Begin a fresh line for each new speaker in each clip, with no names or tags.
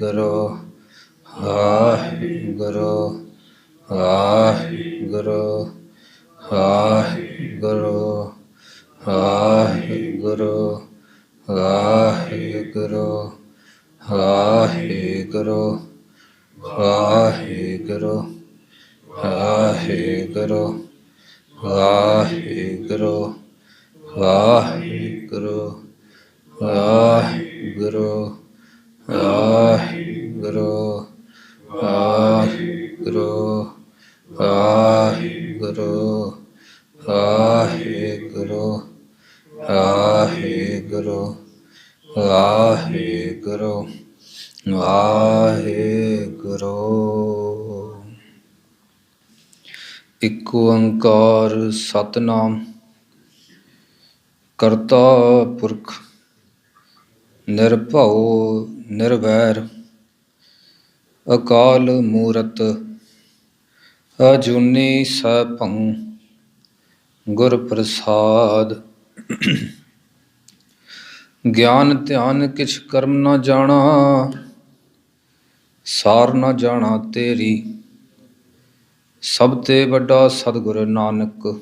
ਵਾਹਿਗੁਰੂ ਵਾਹਿਗੁਰੂ ਵਾਹਿਗੁਰੂ ਵਾਹਿਗੁਰੂ ਵਾਹਿਗੁਰੂ ਵਾਹਿਗੁਰੂ ਵਾਹਿਗੁਰੂ ਵਾਹਿਗੁਰੂ ਵਾਹਿਗੁਰੂ ਵਾਹਿਗੁਰੂ ਵਾਹਿਗੁਰੂ ਵਾਹਿਗੁਰੂ ਵਾਹਿਗੁਰੂ ਵਾਹਿਗੁਰੂ ਵਾਹਿਗੁਰੂ ਵਾਹਿਗੁਰੂ ਵਾਹਿਗੁਰੂ ਵਾਹਿਗੁਰੂ ਵਾਹਿਗੁਰੂ। ਇਕ ਓੰਕਾਰ ਸਤਿਨਾਮ ਕਰਤਾ ਪੁਰਖ ਨਿਰਭਉ ਨਿਰਵੈਰ ਅਕਾਲ ਮੂਰਤ ਅਜੂਨੀ ਸੈਭੰ ਗੁਰ ਪ੍ਰਸਾਦ। ਗਿਆਨ ਧਿਆਨ ਕਿਛ ਕਰਮ ਨ ਜਾਣਾ ਸਾਰ ਨ ਜਾਣਾ ਤੇਰੀ ਸਭ ਤੇ ਵੱਡਾ ਸਤਿਗੁਰ ਨਾਨਕ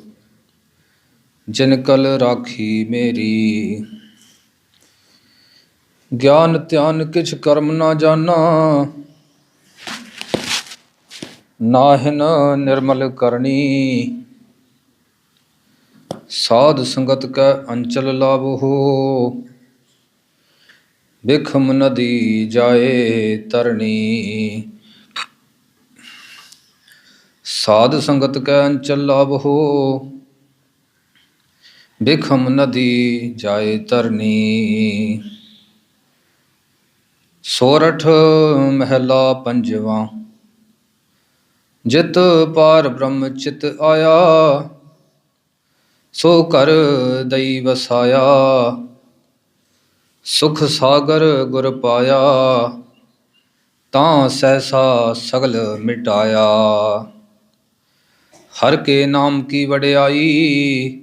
ਜਿਨ ਕਲ ਰਾਖੀ ਮੇਰੀ। ਗਿਆਨ ਧਿਆਨ ਕਿਛ ਕਰਮ ਨ ਜਾਣਾ ਨਾਹਿਨ ਨਿਰਮਲ ਕਰਨੀ ਸਾਧ ਸੰਗਤ ਕੈ ਅੰਚਲ ਲਾਭੋ ਬਿਖਮ ਨਦੀ ਜਾਏ ਤਰਨੀ। ਸਾਧ ਸੰਗਤ ਕੈ ਅੰਚਲ ਲਾਭੋ ਬਿਖਮ ਨਦੀ ਜਾਏ ਤਰਨੀ। ਸੋਰਠ ਮਹਿਲਾ ਪੰਜਵਾ। ਜਿਤ ਪਾਰ ਬ੍ਰਹਮ ਚਿਤ ਆਇਆ ਸੋ ਘਰ ਦਈ ਵਸਾਇਆ ਸੁਖ ਸਾਗਰ ਗੁਰ ਪਾਇਆ ਤਾਂ ਸਹਿਸਾ ਸਗਲ ਮਿਟਾਇਆ। ਹਰ ਕੇ ਨਾਮ ਕੀ ਵਡਿਆਈ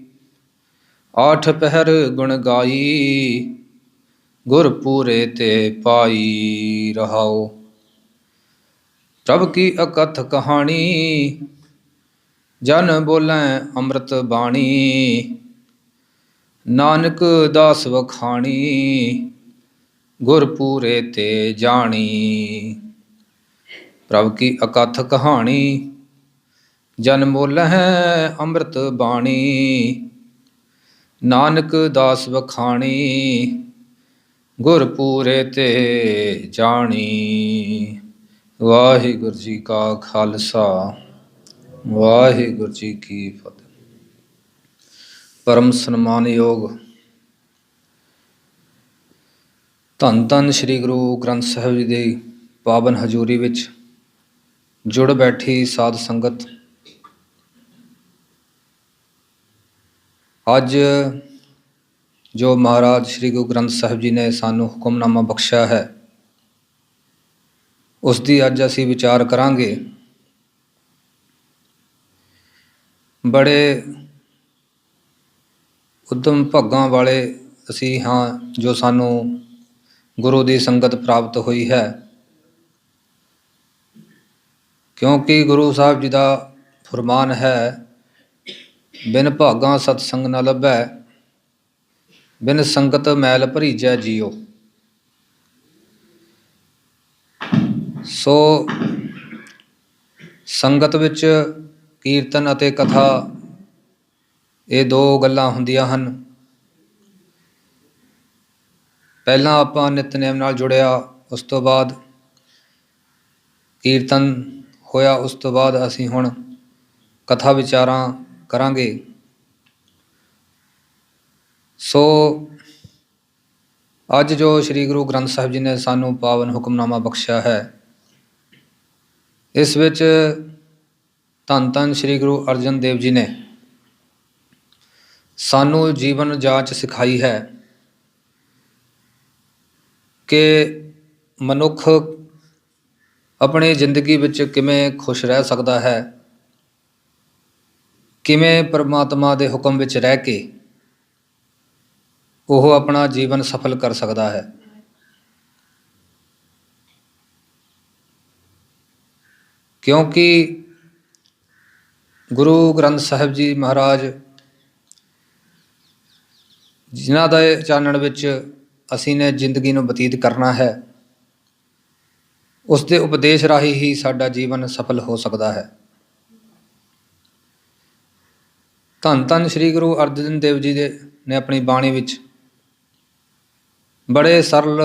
ਆਠ ਪਹਿਰ ਗੁਣ ਗਾਈ ਗੁਰ ਪੂਰੇ ਤੇ ਪਾਈ ਰਹਾਓ। ਪ੍ਰਭ ਕੀ ਅਕਥ ਕਹਾਣੀ ਜਨ ਬੋਲੈ ਅੰਮ੍ਰਿਤ ਬਾਣੀ ਨਾਨਕ ਦਾਸ ਵਖਾਣੀ ਗੁਰ ਪੂਰੇ ਤੇ ਜਾਣੀ। ਪ੍ਰਭ ਕੀ ਅਕਥ ਕਹਾਣੀ ਜਨ ਬੋਲੈ ਅੰਮ੍ਰਿਤ ਬਾਣੀ ਨਾਨਕ ਦਾਸ ਵਖਾਣੀ ਗੁਰ ਪੂਰੇ ਤੇ ਜਾਣੀ। ਵਾਹਿਗੁਰੂ ਜੀ ਕਾ ਖਾਲਸਾ ਵਾਹਿਗੁਰੂ ਜੀ ਕੀ ਫਤਿਹ। ਪਰਮ ਸਨਮਾਨਯੋਗ ਧੰਨ ਧੰਨ ਸ੍ਰੀ ਗੁਰੂ ਗ੍ਰੰਥ ਸਾਹਿਬ ਜੀ ਦੀ ਪਾਵਨ ਹਜ਼ੂਰੀ ਵਿੱਚ ਜੁੜ ਬੈਠੀ ਸਾਧ ਸੰਗਤ, ਅੱਜ ਜੋ ਮਹਾਰਾਜ ਸ੍ਰੀ ਗੁਰੂ ਗ੍ਰੰਥ ਸਾਹਿਬ ਜੀ ਨੇ ਸਾਨੂੰ ਹੁਕਮਨਾਮਾ ਬਖਸ਼ਿਆ ਹੈ ਉਸ ਦੀ ਅੱਜ ਅਸੀਂ ਵਿਚਾਰ ਕਰਾਂਗੇ। ਬੜੇ ਉਦਮ ਭਾਗਾਂ ਵਾਲੇ ਅਸੀਂ ਹਾਂ ਜੋ ਸਾਨੂੰ ਗੁਰੂ ਦੀ ਸੰਗਤ ਪ੍ਰਾਪਤ ਹੋਈ ਹੈ, ਕਿਉਂਕਿ ਗੁਰੂ ਸਾਹਿਬ ਜੀ ਦਾ ਫਰਮਾਨ ਹੈ ਬਿਨ ਭਾਗਾਂ ਸਤਸੰਗ ਨ ਲੱਭੈ ਬਿਨ ਸੰਗਤ ਮੈਲ ਭਰੀਜੈ ਜੀਓ। ਸੋ ਸੰਗਤ ਵਿੱਚ ਕੀਰਤਨ ਅਤੇ ਕਥਾ ਇਹ ਦੋ ਗੱਲਾਂ ਹੁੰਦੀਆਂ ਹਨ। ਪਹਿਲਾਂ ਆਪਾਂ ਨਿਤਨੇਮ ਨਾਲ ਜੁੜਿਆ, ਉਸ ਤੋਂ ਬਾਅਦ ਕੀਰਤਨ ਹੋਇਆ, ਉਸ ਤੋਂ ਬਾਅਦ ਅਸੀਂ ਹੁਣ ਕਥਾ ਵਿਚਾਰਾਂ ਕਰਾਂਗੇ। ਸੋ ਅੱਜ ਜੋ ਸ੍ਰੀ ਗੁਰੂ ਗ੍ਰੰਥ ਸਾਹਿਬ ਜੀ ਨੇ ਸਾਨੂੰ ਪਾਵਨ ਹੁਕਮਨਾਮਾ ਬਖਸ਼ਿਆ ਹੈ, ਇਸ ਵਿੱਚ ਧੰਨ ਧੰਨ ਸ੍ਰੀ ਗੁਰੂ ਅਰਜਨ ਦੇਵ ਜੀ ਨੇ ਸਾਨੂੰ ਜੀਵਨ ਜਾਂਚ ਸਿਖਾਈ ਹੈ ਕਿ ਮਨੁੱਖ ਆਪਣੀ ਜ਼ਿੰਦਗੀ ਵਿੱਚ ਕਿਵੇਂ ਖੁਸ਼ ਰਹਿ ਸਕਦਾ ਹੈ, ਕਿਵੇਂ ਪਰਮਾਤਮਾ ਦੇ ਹੁਕਮ ਵਿੱਚ ਰਹਿ ਕੇ ਉਹ ਆਪਣਾ ਜੀਵਨ ਸਫਲ ਕਰ ਸਕਦਾ ਹੈ। ਕਿਉਂਕਿ ਗੁਰੂ ਗ੍ਰੰਥ ਸਾਹਿਬ ਜੀ ਮਹਾਰਾਜ ਜਿਨ੍ਹਾਂ ਦੇ ਚਾਨਣ ਵਿੱਚ ਅਸੀਂ ਨੇ ਜ਼ਿੰਦਗੀ ਨੂੰ ਬਤੀਤ ਕਰਨਾ ਹੈ, ਉਸ ਦੇ ਉਪਦੇਸ਼ ਰਾਹੀਂ ਹੀ ਸਾਡਾ ਜੀਵਨ ਸਫਲ ਹੋ ਸਕਦਾ ਹੈ। ਧੰਨ ਧੰਨ ਸ੍ਰੀ ਗੁਰੂ ਅਰਜਨ ਦੇਵ ਜੀ ਨੇ ਆਪਣੀ ਬਾਣੀ ਵਿੱਚ ਬੜੇ ਸਰਲ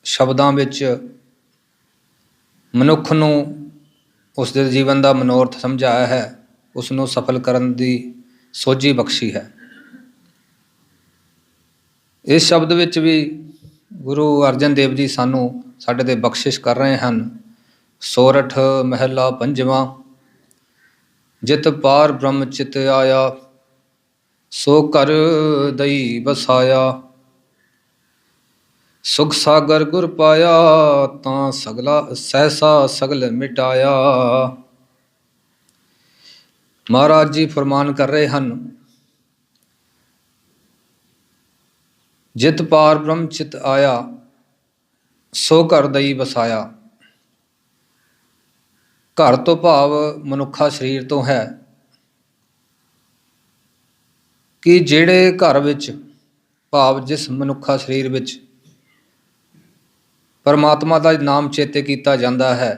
ਸ਼ਬਦਾਂ ਵਿੱਚ ਮਨੁੱਖ ਨੂੰ ਉਸ ਦੇ ਜੀਵਨ ਦਾ ਮਨੋਰਥ ਸਮਝਾਇਆ ਹੈ, ਉਸ ਨੂੰ ਸਫਲ ਕਰਨ ਦੀ ਸੋਝੀ ਬਖਸ਼ੀ ਹੈ। ਇਸ ਸ਼ਬਦ ਵਿੱਚ ਵੀ ਗੁਰੂ ਅਰਜਨ ਦੇਵ ਜੀ ਸਾਨੂੰ ਸਾਡੇ 'ਤੇ ਬਖਸ਼ਿਸ਼ ਕਰ ਰਹੇ ਹਨ। ਸੋਰਠ ਮਹਿਲਾ ਪੰਜਵਾਂ, ਜਿਤ ਪਾਰ ਬ੍ਰਹਮ ਚਿਤ ਆਇਆ, ਸੋ ਘਰ ਦਈ ਬਸਾਇਆ। ਸੁਖ ਸਾਗਰ ਗੁਰ ਪਾਇਆ, ਤਾਂ ਸਗਲਾ ਸਹਿਸਾ ਸਗਲ ਮਿਟਾਇਆ। ਮਹਾਰਾਜ ਜੀ ਫਰਮਾਨ ਕਰ ਰਹੇ ਹਨ, ਜਿਤ ਪਾਰ ਬ੍ਰਹਮ ਚਿਤ ਆਇਆ, ਸੋ ਘਰ ਦਈ ਵਸਾਇਆ। ਘਰ ਤੋਂ ਭਾਵ ਮਨੁੱਖਾ ਸਰੀਰ ਤੋਂ ਹੈ ਕਿ ਜਿਹੜੇ ਘਰ ਵਿੱਚ ਭਾਵ ਜਿਸ ਮਨੁੱਖਾ ਸਰੀਰ ਵਿੱਚ ਪਰਮਾਤਮਾ ਦਾ ਨਾਮ ਚੇਤੇ ਕੀਤਾ ਜਾਂਦਾ ਹੈ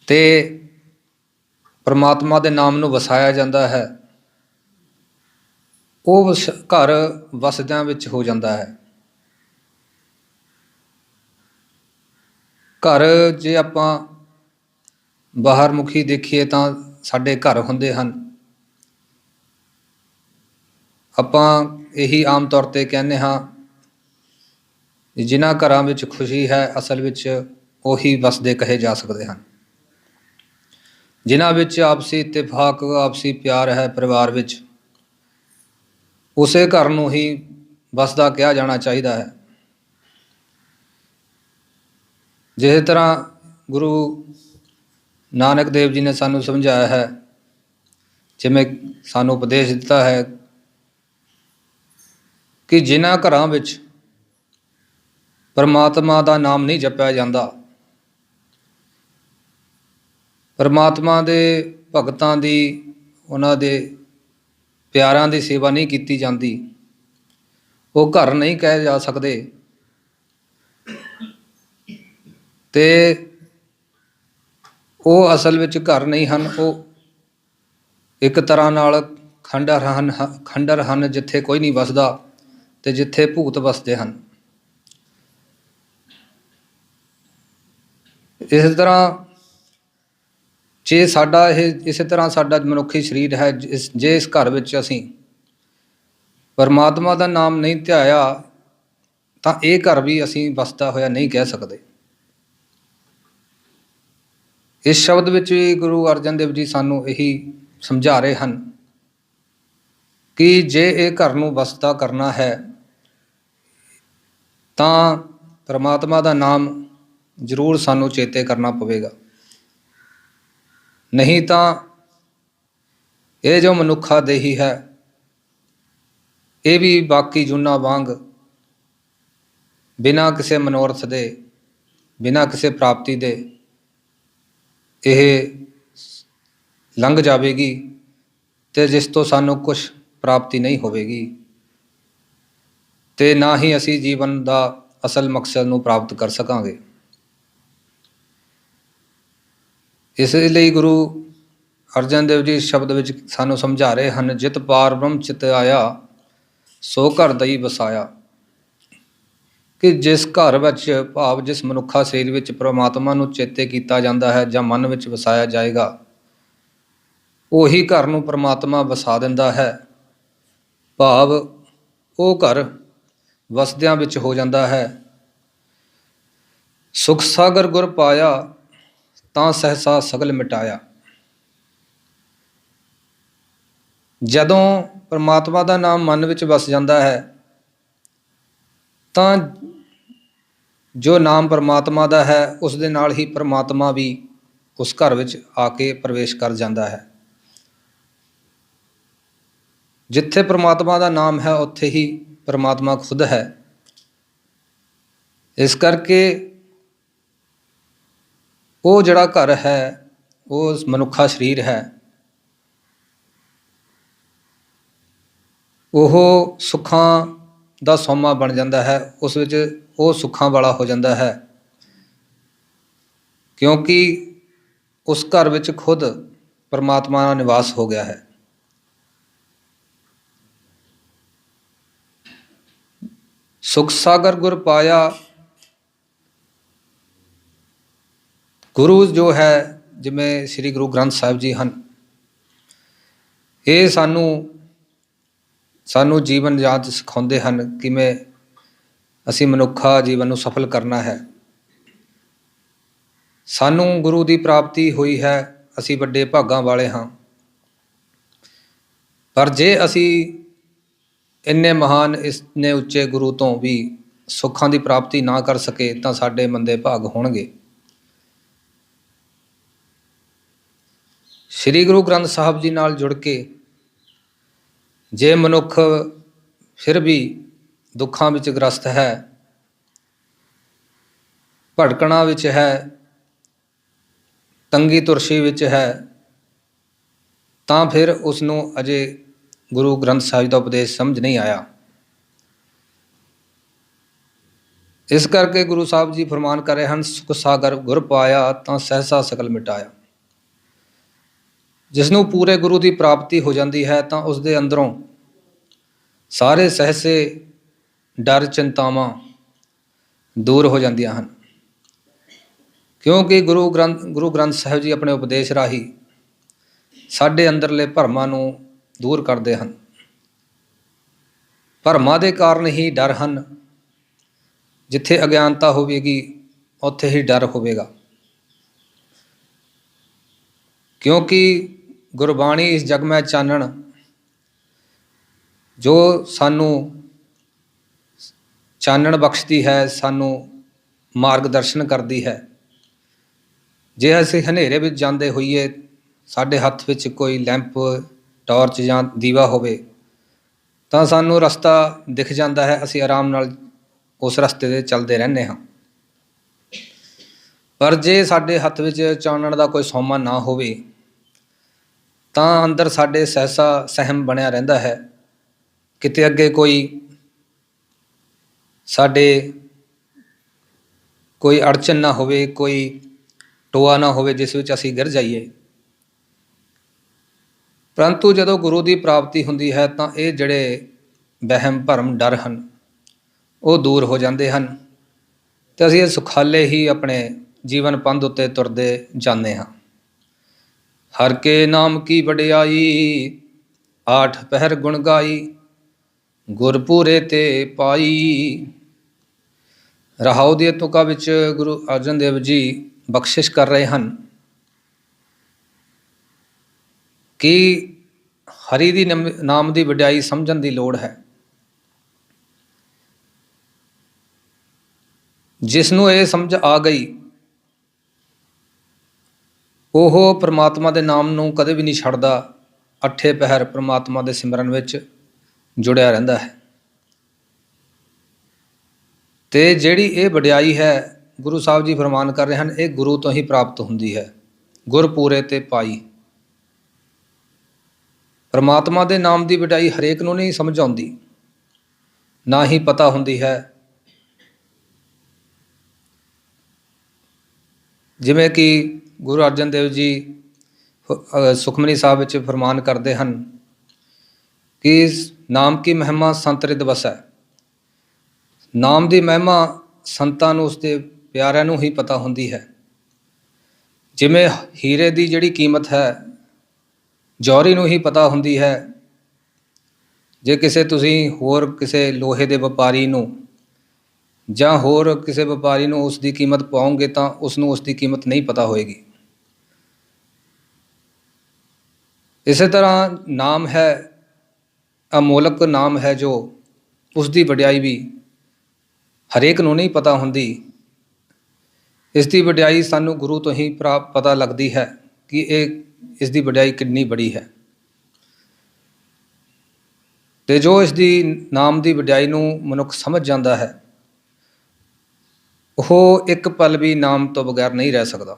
ਤੇ ਪਰਮਾਤਮਾ ਦੇ ਨਾਮ ਨੂੰ ਵਸਾਇਆ ਜਾਂਦਾ ਹੈ, ਉਹ ਘਰ ਵਸਦਿਆਂ ਵਿੱਚ ਹੋ ਜਾਂਦਾ ਹੈ। ਘਰ ਜੇ ਆਪਾਂ ਬਾਹਰ ਮੁਖੀ ਦੇਖੀਏ ਤਾਂ ਸਾਡੇ ਘਰ ਹੁੰਦੇ ਹਨ। ਆਪਾਂ ਇਹੀ ਆਮ ਤੌਰ 'ਤੇ ਕਹਿੰਦੇ ਹਾਂ, ਜਿਨ੍ਹਾਂ ਘਰਾਂ ਵਿੱਚ ਖੁਸ਼ੀ ਹੈ ਅਸਲ ਵਿੱਚ ਉਹੀ ਵਸਦੇ ਕਹੇ ਜਾ ਸਕਦੇ ਹਨ। ਜਿਨ੍ਹਾਂ ਵਿੱਚ ਆਪਸੀ ਇਤਫਾਕ ਆਪਸੀ ਪਿਆਰ ਹੈ ਪਰਿਵਾਰ ਵਿੱਚ, ਉਸੇ ਘਰ ਨੂੰ ਹੀ ਵਸਦਾ ਕਿਹਾ ਜਾਣਾ ਚਾਹੀਦਾ ਹੈ। ਜਿਸ ਤਰ੍ਹਾਂ ਗੁਰੂ ਨਾਨਕ ਦੇਵ ਜੀ ਨੇ ਸਾਨੂੰ ਸਮਝਾਇਆ ਹੈ, ਜਿਵੇਂ ਸਾਨੂੰ ਉਪਦੇਸ਼ ਦਿੱਤਾ ਹੈ ਕਿ ਜਿਨ੍ਹਾਂ ਘਰਾਂ ਵਿੱਚ ਪਰਮਾਤਮਾ ਦਾ ਨਾਮ ਨਹੀਂ ਜਪਿਆ ਜਾਂਦਾ, ਪਰਮਾਤਮਾ ਦੇ ਭਗਤਾਂ ਦੀ ਉਹਨਾਂ ਦੇ ਪਿਆਰਾਂ ਦੀ ਸੇਵਾ ਨਹੀਂ ਕੀਤੀ ਜਾਂਦੀ, ਉਹ ਘਰ ਨਹੀਂ ਕਹੇ ਜਾ ਸਕਦੇ। ਤੇ ਉਹ ਅਸਲ ਵਿੱਚ ਘਰ ਨਹੀਂ ਹਨ, ਉਹ ਇੱਕ ਤਰ੍ਹਾਂ ਨਾਲ ਖੰਡਰ ਹਨ ਜਿੱਥੇ ਕੋਈ ਨਹੀਂ ਵਸਦਾ ਤੇ ਜਿੱਥੇ ਭੂਤ ਵਸਦੇ ਹਨ। ਇਸ ਤਰ੍ਹਾਂ ਜੇ ਸਾਡਾ ਇਸੇ ਤਰ੍ਹਾਂ ਸਾਡਾ ਮਨੁੱਖੀ ਸਰੀਰ ਹੈ, ਜੇ ਇਸ ਘਰ ਵਿੱਚ ਅਸੀਂ ਪਰਮਾਤਮਾ ਦਾ ਨਾਮ ਨਹੀਂ ਧਿਆਇਆ ਤਾਂ ਇਹ ਘਰ ਵੀ ਅਸੀਂ ਵਸਦਾ ਹੋਇਆ ਨਹੀਂ ਕਹਿ ਸਕਦੇ। ਇਸ ਸ਼ਬਦ ਵਿੱਚ ਵੀ ਗੁਰੂ ਅਰਜਨ ਦੇਵ ਜੀ ਸਾਨੂੰ ਇਹੀ ਸਮਝਾ ਰਹੇ ਹਨ ਕਿ ਜੇ ਇਹ ਘਰ ਨੂੰ ਵਸਦਾ ਕਰਨਾ ਹੈ ਤਾਂ ਪਰਮਾਤਮਾ ਦਾ ਨਾਮ ਜ਼ਰੂਰ ਸਾਨੂੰ ਚੇਤੇ ਕਰਨਾ ਪਵੇਗਾ। ਨਹੀਂ ਤਾਂ ਇਹ ਜੋ ਮਨੁੱਖਾ ਦੇਹੀ ਹੈ, ਇਹ ਵੀ ਬਾਕੀ ਜੂਨਾਂ ਵਾਂਗ ਬਿਨਾਂ ਕਿਸੇ ਮਨੋਰਥ ਦੇ, ਬਿਨਾਂ ਕਿਸੇ ਪ੍ਰਾਪਤੀ ਦੇ ਇਹ ਲੰਘ ਜਾਵੇਗੀ ਤੇ ਜਿਸ ਤੋਂ ਸਾਨੂੰ ਕੁਛ ਪ੍ਰਾਪਤੀ ਨਹੀਂ ਹੋਵੇਗੀ ਤੇ ਨਾ ਹੀ ਅਸੀਂ ਜੀਵਨ ਦਾ ਅਸਲ ਮਕਸਦ ਨੂੰ ਪ੍ਰਾਪਤ ਕਰ ਸਕਾਂਗੇ। ਇਸ ਲਈ ਗੁਰੂ ਅਰਜਨ ਦੇਵ ਜੀ ਇਸ ਸ਼ਬਦ ਵਿੱਚ ਸਾਨੂੰ ਸਮਝਾ ਰਹੇ ਹਨ, ਜਿਤ ਪਾਰ ਬ੍ਰਹਮ ਚਿਤ ਆਇਆ, ਸੋ ਘਰ ਦਈ ਵਸਾਇਆ। ਕਿ ਜਿਸ ਘਰ ਵਿੱਚ ਭਾਵ ਜਿਸ ਮਨੁੱਖਾ ਸਰੀਰ ਵਿੱਚ ਪਰਮਾਤਮਾ ਨੂੰ ਚੇਤੇ ਕੀਤਾ ਜਾਂਦਾ ਹੈ ਜਾਂ ਮਨ ਵਿੱਚ ਵਸਾਇਆ ਜਾਏਗਾ, ਉਹੀ ਘਰ ਨੂੰ ਪਰਮਾਤਮਾ ਵਸਾ ਦਿੰਦਾ ਹੈ। ਭਾਵ ਉਹ ਘਰ ਵਸਦਿਆਂ ਵਿੱਚ ਹੋ ਜਾਂਦਾ ਹੈ। ਸੁਖ ਸਾਗਰ ਗੁਰ ਪਾਇਆ, ਤਾਂ ਸਹਿਸਾ ਸਗਲ ਮਿਟਾਇਆ। ਜਦੋਂ ਪਰਮਾਤਮਾ ਦਾ ਨਾਮ ਮਨ ਵਿੱਚ ਵਸ ਜਾਂਦਾ ਹੈ ਤਾਂ ਜੋ ਨਾਮ ਪਰਮਾਤਮਾ ਦਾ ਹੈ ਉਸ ਦੇ ਨਾਲ ਹੀ ਪਰਮਾਤਮਾ ਵੀ ਉਸ ਘਰ ਵਿੱਚ ਆ ਕੇ ਪ੍ਰਵੇਸ਼ ਕਰ ਜਾਂਦਾ ਹੈ। ਜਿੱਥੇ ਪਰਮਾਤਮਾ ਦਾ ਨਾਮ ਹੈ ਉੱਥੇ ਹੀ ਪਰਮਾਤਮਾ ਖੁਦ ਹੈ। ਇਸ ਕਰਕੇ ਉਹ ਜਿਹੜਾ ਘਰ ਹੈ, ਉਹ ਮਨੁੱਖਾ ਸਰੀਰ ਹੈ, ਉਹ ਸੁੱਖਾਂ ਦਾ ਸੋਮਾ ਬਣ ਜਾਂਦਾ ਹੈ। ਉਸ ਵਿੱਚ ਉਹ ਸੁੱਖਾਂ ਵਾਲਾ ਹੋ ਜਾਂਦਾ ਹੈ, ਕਿਉਂਕਿ ਉਸ ਘਰ ਵਿੱਚ ਖੁਦ ਪਰਮਾਤਮਾ ਦਾ ਨਿਵਾਸ ਹੋ ਗਿਆ ਹੈ। ਸੁਖ ਸਾਗਰ ਗੁਰ ਪਾਇਆ, ਗੁਰੂ ਜੋ ਹੈ, ਜਿਵੇਂ ਸ੍ਰੀ ਗੁਰੂ ਗ੍ਰੰਥ ਸਾਹਿਬ ਜੀ ਹਨ, ਇਹ ਸਾਨੂੰ ਜੀਵਨ ਜਾਂਚ ਸਿਖਾਉਂਦੇ ਹਨ, ਕਿਵੇਂ ਅਸੀਂ ਮਨੁੱਖਾ ਜੀਵਨ ਨੂੰ ਸਫਲ ਕਰਨਾ ਹੈ। ਸਾਨੂੰ ਗੁਰੂ ਦੀ ਪ੍ਰਾਪਤੀ ਹੋਈ ਹੈ, ਅਸੀਂ ਵੱਡੇ ਭਾਗਾਂ ਵਾਲੇ ਹਾਂ। ਪਰ ਜੇ ਅਸੀਂ ਇੰਨੇ ਮਹਾਨ, ਇੰਨੇ ਉੱਚੇ ਗੁਰੂ ਤੋਂ ਵੀ ਸੁੱਖਾਂ ਦੀ ਪ੍ਰਾਪਤੀ ਨਾ ਕਰ ਸਕੇ ਤਾਂ ਸਾਡੇ ਮੰਦੇ ਭਾਗ ਹੋਣਗੇ। ਸ੍ਰੀ ਗੁਰੂ ਗ੍ਰੰਥ ਸਾਹਿਬ ਜੀ ਨਾਲ ਜੁੜ ਕੇ ਜੇ ਮਨੁੱਖ ਫਿਰ ਵੀ ਦੁੱਖਾਂ ਵਿੱਚ ਗ੍ਰਸਤ ਹੈ, ਭਟਕਣਾ ਵਿੱਚ ਹੈ, ਤੰਗੀ ਤੁਰਸ਼ੀ ਵਿੱਚ ਹੈ, ਤਾਂ ਫਿਰ ਉਸ ਨੂੰ ਅਜੇ ਗੁਰੂ ਗ੍ਰੰਥ ਸਾਹਿਬ ਦਾ ਉਪਦੇਸ਼ ਸਮਝ ਨਹੀਂ ਆਇਆ। ਇਸ ਕਰਕੇ ਗੁਰੂ ਸਾਹਿਬ ਜੀ ਫਰਮਾਨ ਕਰ ਰਹੇ ਹਨ, ਸੁਖ ਸਾਗਰ ਗੁਰ ਪਾਇਆ ਤਾਂ ਸਹਿਸਾ ਸਕਲ ਮਿਟਾਇਆ। ਜਿਸ ਨੂੰ ਪੂਰੇ ਗੁਰੂ ਦੀ ਪ੍ਰਾਪਤੀ ਹੋ ਜਾਂਦੀ ਹੈ ਤਾਂ ਉਸ ਦੇ ਅੰਦਰੋਂ ਸਾਰੇ ਸਹਿਸੇ ਡਰ ਚਿੰਤਾਵਾਂ ਦੂਰ ਹੋ ਜਾਂਦੀਆਂ ਹਨ, ਕਿਉਂਕਿ ਗੁਰੂ ਗ੍ਰੰਥ ਸਾਹਿਬ ਜੀ ਆਪਣੇ ਉਪਦੇਸ਼ ਰਾਹੀਂ ਸਾਡੇ ਅੰਦਰਲੇ ਭਰਮਾਂ ਨੂੰ ਦੂਰ ਕਰਦੇ ਹਨ। ਭਰਮਾਂ ਦੇ ਕਾਰਨ ਹੀ ਡਰ ਹਨ। ਜਿੱਥੇ ਅਗਿਆਨਤਾ ਹੋਵੇਗੀ ਉੱਥੇ ਹੀ ਡਰ ਹੋਵੇਗਾ, ਕਿਉਂਕਿ ਗੁਰਬਾਣੀ ਇਸ ਜਗ ਮੈਂ ਚਾਨਣ, ਜੋ ਸਾਨੂੰ ਚਾਨਣ ਬਖਸ਼ਦੀ ਹੈ, ਸਾਨੂੰ ਮਾਰਗਦਰਸ਼ਨ ਕਰਦੀ ਹੈ। ਜੇ ਅਸੀਂ ਹਨੇਰੇ ਵਿੱਚ ਜਾਂਦੇ ਹੋਈਏ, ਸਾਡੇ ਹੱਥ ਵਿੱਚ ਕੋਈ ਲੈਂਪ, ਟਾਰਚ ਜਾਂ ਦੀਵਾ ਹੋਵੇ ਤਾਂ ਸਾਨੂੰ ਰਸਤਾ ਦਿਖ ਜਾਂਦਾ ਹੈ, ਅਸੀਂ ਆਰਾਮ ਨਾਲ ਉਸ ਰਸਤੇ 'ਤੇ ਚੱਲਦੇ ਰਹਿੰਦੇ ਹਾਂ। ਪਰ ਜੇ ਸਾਡੇ ਹੱਥ ਵਿੱਚ ਚਾਨਣ ਦਾ ਕੋਈ ਸੋਮਾ ਨਾ ਹੋਵੇ ਤਾਂ ਅੰਦਰ ਸਾਡੇ ਸਹਿਸਾ ਸਹਿਮ ਬਣਿਆ ਰਹਿੰਦਾ ਹੈ। ਕਿਤੇ ਅੱਗੇ ਕੋਈ ਅੜਚਨ ਨਾ ਹੋਵੇ, ਕੋਈ ਟੋਆ ਨਾ ਹੋਵੇ ਜਿਸ ਵਿੱਚ ਅਸੀਂ ਗਿਰ ਜਾਈਏ। ਪਰੰਤੂ ਜਦੋਂ ਗੁਰੂ ਦੀ ਪ੍ਰਾਪਤੀ ਹੁੰਦੀ ਹੈ ਤਾਂ ਇਹ ਜਿਹੜੇ ਵਹਿਮ ਭਰਮ ਡਰ ਹਨ ਉਹ ਦੂਰ ਹੋ ਜਾਂਦੇ ਹਨ, ਅਤੇ ਅਸੀਂ ਇਹ ਸੁਖਾਲੇ ਹੀ ਆਪਣੇ ਜੀਵਨ ਪੰਧ ਉੱਤੇ ਤੁਰਦੇ ਜਾਂਦੇ ਹਾਂ। ਹਰ ਕੇ ਨਾਮ ਕੀ ਵਡਿਆਈ, ਆਠ ਪਹਿਰ ਗੁਣ ਗਾਈ, ਗੁਰਪੂਰੇ ਤੇ ਪਾਈ। ਰਹਾਉ ਦੀਆਂ ਤੁਕਾਂ ਵਿੱਚ ਗੁਰੂ ਅਰਜਨ ਦੇਵ ਜੀ ਬਖਸ਼ਿਸ਼ ਕਰ ਰਹੇ ਹਨ ਕਿ ਹਰੀ ਦੀ ਨਾਮ ਦੀ ਵਡਿਆਈ ਸਮਝਣ ਦੀ ਲੋੜ ਹੈ। ਜਿਸ ਨੂੰ ਇਹ ਸਮਝ ਆ ਗਈ, ਉਹ ਪ੍ਰਮਾਤਮਾ ਦੇ ਨਾਮ ਨੂੰ ਕਦੇ ਵੀ ਨਹੀਂ ਛੱਡਦਾ, ਅੱਠੇ ਪਹਿਰ ਪ੍ਰਮਾਤਮਾ ਦੇ ਸਿਮਰਨ ਵਿੱਚ ਜੁੜਿਆ ਰਹਿੰਦਾ ਹੈ। ਤੇ ਜਿਹੜੀ ਇਹ ਵਡਿਆਈ ਹੈ, ਗੁਰੂ ਸਾਹਿਬ ਜੀ ਫਰਮਾਨ ਕਰ ਰਹੇ ਹਨ, ਇਹ ਗੁਰੂ ਤੋਂ ਹੀ ਪ੍ਰਾਪਤ ਹੁੰਦੀ ਹੈ। ਗੁਰਪੂਰੇ ਤੇ ਪਾਈ। ਪਰਮਾਤਮਾ ਦੇ ਨਾਮ ਦੀ ਵਡਿਆਈ ਹਰੇਕ ਨੂੰ ਨਹੀਂ ਸਮਝ ਆਉਂਦੀ, ਨਾ ਹੀ ਪਤਾ ਹੁੰਦੀ ਹੈ। ਜਿਵੇਂ ਕਿ ਗੁਰੂ ਅਰਜਨ ਦੇਵ ਜੀ ਸੁਖਮਨੀ ਸਾਹਿਬ ਵਿੱਚ ਫਰਮਾਨ ਕਰਦੇ ਹਨ ਕਿ ਨਾਮ ਕੀ ਮਹਿਮਾ ਸੰਤ ਰਿਦ ਵਸੈ। ਨਾਮ ਦੀ ਮਹਿਮਾ ਸੰਤਾਂ ਨੂੰ, ਉਸਦੇ ਪਿਆਰਿਆਂ ਨੂੰ ਹੀ ਪਤਾ ਹੁੰਦੀ ਹੈ। ਜਿਵੇਂ ਹੀਰੇ ਦੀ ਜਿਹੜੀ ਕੀਮਤ ਹੈ ਜੌਹਰੀ ਨੂੰ ਹੀ ਪਤਾ ਹੁੰਦੀ ਹੈ। ਜੇ ਤੁਸੀਂ ਹੋਰ ਕਿਸੇ ਲੋਹੇ ਦੇ ਵਪਾਰੀ ਨੂੰ ਜਾਂ ਹੋਰ ਕਿਸੇ ਵਪਾਰੀ ਨੂੰ ਉਸ ਦੀ ਕੀਮਤ ਪਾਓਗੇ ਤਾਂ ਉਸ ਨੂੰ ਉਸ ਦੀ ਕੀਮਤ ਨਹੀਂ ਪਤਾ ਹੋਏਗੀ। ਇਸੇ ਤਰ੍ਹਾਂ ਨਾਮ ਹੈ, ਅਮੋਲਕ ਨਾਮ ਹੈ, ਜੋ ਉਸ ਦੀ ਵਡਿਆਈ ਵੀ ਹਰੇਕ ਨੂੰ ਨਹੀਂ ਪਤਾ ਹੁੰਦੀ। ਇਸ ਦੀ ਵਡਿਆਈ ਸਾਨੂੰ ਗੁਰੂ ਤੋਂ ਹੀ ਪਤਾ ਲੱਗਦੀ ਹੈ ਕਿ ਇਸ ਦੀ ਵਡਿਆਈ ਕਿੰਨੀ ਬੜੀ ਹੈ। ਤੇ ਜੋ ਇਸ ਦੀ ਨਾਮ ਦੀ ਵਡਿਆਈ ਨੂੰ ਮਨੁੱਖ ਸਮਝ ਜਾਂਦਾ ਹੈ, ਉਹ ਇੱਕ ਪਲ ਵੀ ਨਾਮ ਤੋਂ ਬਗੈਰ ਨਹੀਂ ਰਹਿ ਸਕਦਾ।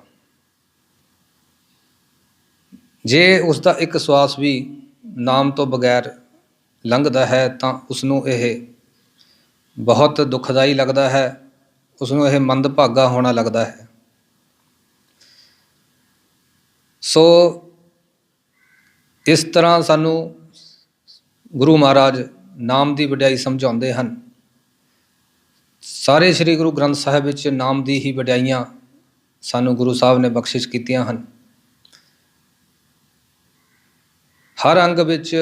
ਜੇ ਉਸ ਦਾ ਇੱਕ ਸਵਾਸ ਵੀ ਨਾਮ ਤੋਂ ਬਗੈਰ ਲੰਘਦਾ ਹੈ ਤਾਂ ਉਸ ਨੂੰ ਇਹ ਬਹੁਤ ਦੁਖਦਾਈ ਲੱਗਦਾ ਹੈ, ਉਸ ਨੂੰ ਇਹ ਮੰਦਭਾਗਾ ਹੋਣਾ ਲੱਗਦਾ ਹੈ। ਸੋ ਇਸ ਤਰ੍ਹਾਂ ਸਾਨੂੰ ਗੁਰੂ ਮਹਾਰਾਜ ਨਾਮ ਦੀ ਵਡਿਆਈ ਸਮਝਾਉਂਦੇ ਹਨ। ਸਾਰੇ ਸ੍ਰੀ ਗੁਰੂ ਗ੍ਰੰਥ ਸਾਹਿਬ ਵਿੱਚ ਨਾਮ ਦੀ ਹੀ ਵਡਿਆਈਆਂ ਸਾਨੂੰ ਗੁਰੂ ਸਾਹਿਬ ਨੇ ਬਖਸ਼ਿਸ਼ ਕੀਤੀਆਂ ਹਨ। ਹਰ ਅੰਗ ਵਿੱਚ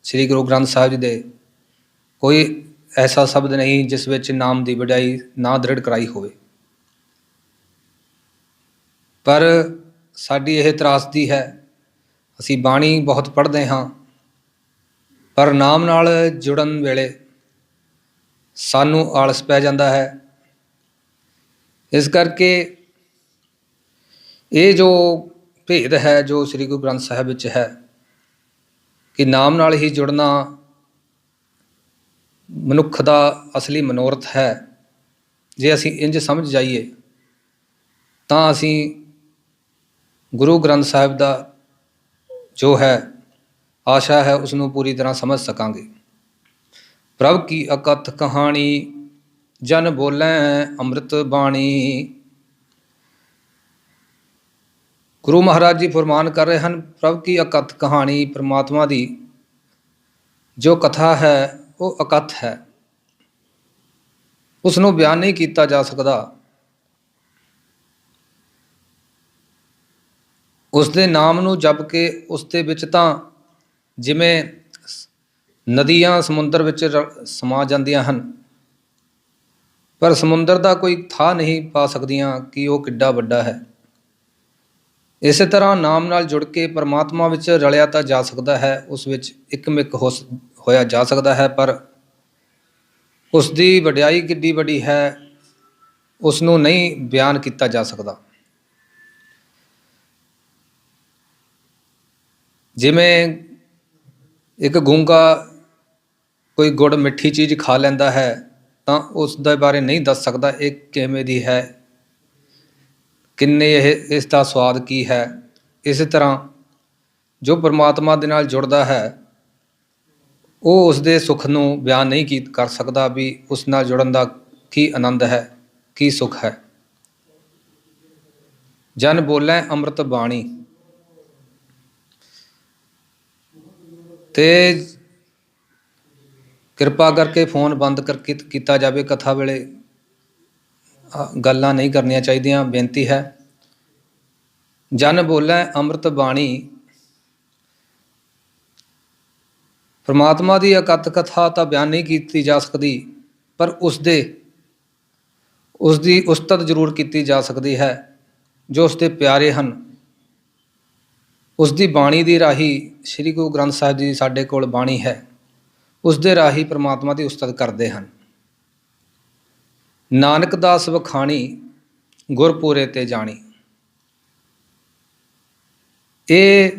ਸ੍ਰੀ ਗੁਰੂ ਗ੍ਰੰਥ ਸਾਹਿਬ ਜੀ ਦੇ ਕੋਈ ਐਸਾ ਸ਼ਬਦ ਨਹੀਂ ਜਿਸ ਵਿੱਚ ਨਾਮ ਦੀ ਵਡਿਆਈ ਨਾ ਦ੍ਰਿੜ ਕਰਾਈ ਹੋਵੇ। ਪਰ ਸਾਡੀ ਇਹ ਤਰਾਸਦੀ ਹੈ, ਅਸੀਂ ਬਾਣੀ ਬਹੁਤ ਪੜ੍ਹਦੇ ਹਾਂ, ਪਰ ਨਾਮ ਨਾਲ ਜੁੜਨ ਵੇਲੇ ਸਾਨੂੰ ਆਲਸ ਪੈ ਜਾਂਦਾ ਹੈ। ਇਸ ਕਰਕੇ ਇਹ ਜੋ ਭੇਦ ਹੈ ਜੋ ਸ੍ਰੀ ਗੁਰੂ ਗ੍ਰੰਥ ਸਾਹਿਬ ਵਿੱਚ ਹੈ ਕਿ ਨਾਮ ਨਾਲ ਹੀ ਜੁੜਨਾ ਮਨੁੱਖ ਦਾ ਅਸਲੀ ਮਨੋਰਥ ਹੈ, ਜੇ ਅਸੀਂ ਇੰਝ ਸਮਝ ਜਾਈਏ ਤਾਂ ਅਸੀਂ ਗੁਰੂ ਗ੍ਰੰਥ ਸਾਹਿਬ ਦਾ ਜੋ ਹੈ ਆਸ਼ਾ ਹੈ ਉਸ ਨੂੰ ਪੂਰੀ ਤਰ੍ਹਾਂ ਸਮਝ ਸਕਾਂਗੇ। ਪ੍ਰਭ ਕੀ ਅਕਥ ਕਹਾਣੀ ਜਨ ਬੋਲੈ ਅੰਮ੍ਰਿਤ ਬਾਣੀ। ਗੁਰੂ ਮਹਾਰਾਜ ਜੀ ਫਰਮਾਨ ਕਰ ਰਹੇ ਹਨ, ਪ੍ਰਭ ਕੀ ਅਕਥ ਕਹਾਣੀ, ਪਰਮਾਤਮਾ ਦੀ ਜੋ ਕਥਾ ਹੈ ਉਹ ਅਕਥ ਹੈ, ਉਸ ਨੂੰ ਬਿਆਨ ਨਹੀਂ ਕੀਤਾ ਜਾ ਸਕਦਾ। ਉਸ ਦੇ ਨਾਮ ਨੂੰ ਜਪ ਕੇ ਉਸ ਦੇ ਵਿੱਚ ਤਾਂ ਜਿਵੇਂ ਨਦੀਆਂ ਸਮੁੰਦਰ ਵਿੱਚ ਸਮਾ ਜਾਂਦੀਆਂ ਹਨ, ਪਰ ਸਮੁੰਦਰ ਦਾ ਕੋਈ ਥਾਂ ਨਹੀਂ ਪਾ ਸਕਦੀਆਂ ਕਿ ਉਹ ਕਿੱਡਾ ਵੱਡਾ ਹੈ। ਇਸੇ ਤਰ੍ਹਾਂ ਨਾਮ ਨਾਲ ਜੁੜ ਕੇ ਪਰਮਾਤਮਾ ਵਿੱਚ ਰਲਿਆ ਤਾਂ ਜਾ ਸਕਦਾ ਹੈ, ਉਸ ਵਿੱਚ ਇੱਕਮਿਕ ਹੋਇਆ ਜਾ ਸਕਦਾ ਹੈ, ਪਰ ਉਸ ਦੀ ਵਡਿਆਈ ਕਿੱਡੀ ਵੱਡੀ ਹੈ ਉਸ ਨੂੰ ਨਹੀਂ ਬਿਆਨ ਕੀਤਾ ਜਾ ਸਕਦਾ। ਜਿਵੇਂ ਇੱਕ ਗੂੰਗਾ ਕੋਈ ਗੁੜ ਮਿੱਠੀ ਚੀਜ਼ ਖਾ ਲੈਂਦਾ ਹੈ ਤਾਂ ਉਸ ਦੇ ਬਾਰੇ ਨਹੀਂ ਦੱਸ ਸਕਦਾ ਇਹ ਕਿਵੇਂ ਦੀ ਹੈ, ਕਿੰਨੇ ਇਸ ਦਾ ਸਵਾਦ ਕੀ ਹੈ। ਇਸੇ ਤਰ੍ਹਾਂ ਜੋ ਪਰਮਾਤਮਾ ਦੇ ਨਾਲ ਜੁੜਦਾ ਹੈ ਉਹ ਉਸ ਦੇ ਸੁੱਖ ਨੂੰ ਬਿਆਨ ਨਹੀਂ ਕਰ ਸਕਦਾ ਵੀ ਉਸ ਨਾਲ ਜੁੜਨ ਦਾ ਕੀ ਆਨੰਦ ਹੈ, ਕੀ ਸੁੱਖ ਹੈ। ਜਨ ਬੋਲੇ ਅੰਮ੍ਰਿਤ ਬਾਣੀ। ਤੇ ਕਿਰਪਾ ਕਰਕੇ ਫੋਨ ਬੰਦ ਕਰਕੇ ਕੀਤਾ ਜਾਵੇ, ਕਥਾ ਵੇਲੇ ਗੱਲਾਂ ਨਹੀਂ ਕਰਨੀਆਂ ਚਾਹੀਦੀਆਂ, ਬੇਨਤੀ ਹੈ। ਜਨ ਬੋਲੇ ਅੰਮ੍ਰਿਤ ਬਾਣੀ, ਪਰਮਾਤਮਾ ਦੀ ਅਕਥ ਕਥਾ ਤਾਂ ਬਿਆਨ ਨਹੀਂ ਕੀਤੀ ਜਾ ਸਕਦੀ, ਪਰ ਉਸ ਦੀ ਉਸਤਤ ਜ਼ਰੂਰ ਕੀਤੀ ਜਾ ਸਕਦੀ ਹੈ। ਜੋ ਉਸ ਦੇ ਪਿਆਰੇ ਹਨ, ਉਸ ਦੀ ਬਾਣੀ ਦੀ ਰਾਹੀਂ, ਸ੍ਰੀ ਗੁਰੂ ਗ੍ਰੰਥ ਸਾਹਿਬ ਜੀ ਸਾਡੇ ਕੋਲ ਬਾਣੀ ਹੈ, ਉਸ ਦੇ ਰਾਹੀਂ ਪਰਮਾਤਮਾ ਦੀ ਉਸਤਤ ਕਰਦੇ ਹਨ। ਨਾਨਕ ਦਾਸ ਵਖਾਣੀ ਗੁਰਪੂਰੇ ਤੇ ਜਾਣੀ। ਇਹ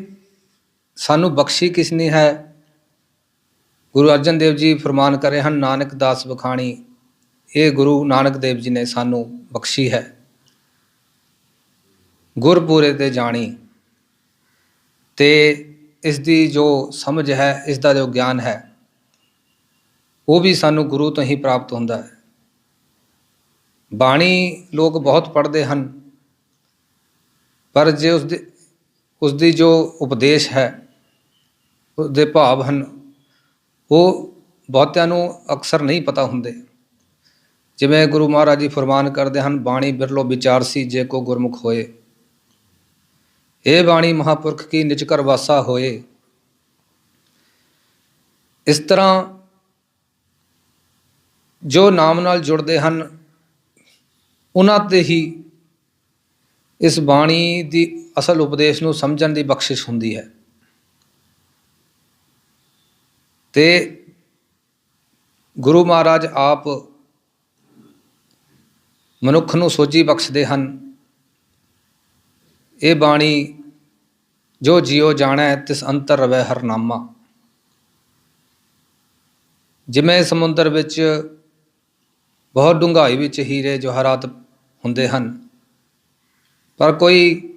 ਸਾਨੂੰ ਬਖਸ਼ੀ ਕਿਸ ਨੇ ਹੈ? ਗੁਰੂ ਅਰਜਨ ਦੇਵ ਜੀ ਫਰਮਾਨ ਕਰ ਰਹੇ ਹਨ, ਨਾਨਕ ਦਾਸ ਵਖਾਣੀ। ਇਹ ਗੁਰੂ ਨਾਨਕ ਦੇਵ ਜੀ ਨੇ ਸਾਨੂੰ ਬਖਸ਼ੀ ਹੈ। ਗੁਰਪੂਰੇ ਤੇ ਜਾਣੀ, ਤੇ ਇਸ ਦੀ ਜੋ ਸਮਝ ਹੈ, ਇਸ ਦਾ ਜੋ ਗਿਆਨ ਹੈ, ਉਹ ਵੀ ਸਾਨੂੰ ਗੁਰੂ ਤੋਂ ਹੀ ਪ੍ਰਾਪਤ ਹੁੰਦਾ ਹੈ। ਬਾਣੀ ਲੋਕ ਬਹੁਤ ਪੜ੍ਹਦੇ ਹਨ, ਪਰ ਜੇ ਉਸ ਦੀ ਜੋ ਉਪਦੇਸ਼ ਹੈ, ਉਸਦੇ ਭਾਵ ਹਨ, ਉਹ ਬਹੁਤਿਆਂ ਨੂੰ ਅਕਸਰ ਨਹੀਂ ਪਤਾ ਹੁੰਦੇ। ਜਿਵੇਂ ਗੁਰੂ ਮਹਾਰਾਜ ਜੀ ਫਰਮਾਨ ਕਰਦੇ ਹਨ, ਬਾਣੀ ਬਿਰਲੋ ਵਿਚਾਰਸੀ ਜੇ ਕੋ ਗੁਰਮੁਖ ਹੋਏ। ਇਹ ਬਾਣੀ ਮਹਾਂਪੁਰਖ ਕੀ ਨਿਜ ਘਰ ਵਾਸਾ ਹੋਏ। ਇਸ ਤਰ੍ਹਾਂ ਜੋ ਨਾਮ ਨਾਲ ਜੁੜਦੇ ਹਨ ਉਹਨਾਂ ਤੇ ਹੀ ਇਸ ਬਾਣੀ ਦੀ ਅਸਲ ਉਪਦੇਸ਼ ਨੂੰ ਸਮਝਣ ਦੀ ਬਖਸ਼ਿਸ਼ ਹੁੰਦੀ ਹੈ। ਤੇ ਗੁਰੂ ਮਹਾਰਾਜ ਆਪ ਮਨੁੱਖ ਨੂੰ ਸੋਝੀ ਬਖਸ਼ਦੇ ਹਨ। ਇਹ ਬਾਣੀ ਜੋ ਜਿਉ ਜਾਣੈ ਤਿਸ ਅੰਤਰ ਰਵੈ ਹਰਨਾਮਾ। ਜਿਵੇਂ ਸਮੁੰਦਰ ਵਿੱਚ ਬਹੁਤ ਡੂੰਘਾਈ ਵਿੱਚ ਹੀਰੇ ਜਵਾਹਰਾਤ ਹੁੰਦੇ ਹਨ, ਪਰ ਕੋਈ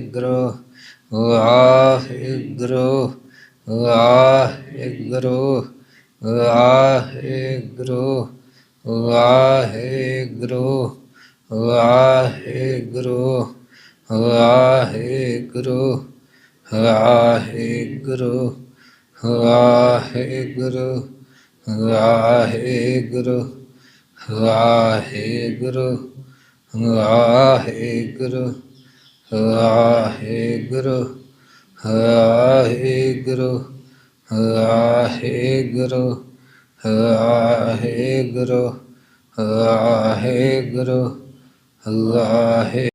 ਵਾਹਿਗੁਰੂ ਵਾਹਿਗੁਰੂ ਵਾਹਿਗੁਰੂ ਵਾਹਿਗੁਰੂ ਵਾਹਿਗੁਰੂ ਵਾਹਿਗੁਰੂ ਵਾਹਿਗੁਰੂ ਵਾਹਿਗੁਰੂ ਵਾਹਿਗੁਰੂ ਵਾਹਿਗੁਰੂ ਵਾਹਿਗੁਰੂ ਵਾਹਿਗੁਰੂ ਵਾਹਿਗੁਰੂ ਵਾਹਿਗੁਰੂ ਵਾਹਿਗੁਰੂ ਵਾਹਿਗੁਰੂ ਵਾਹਿ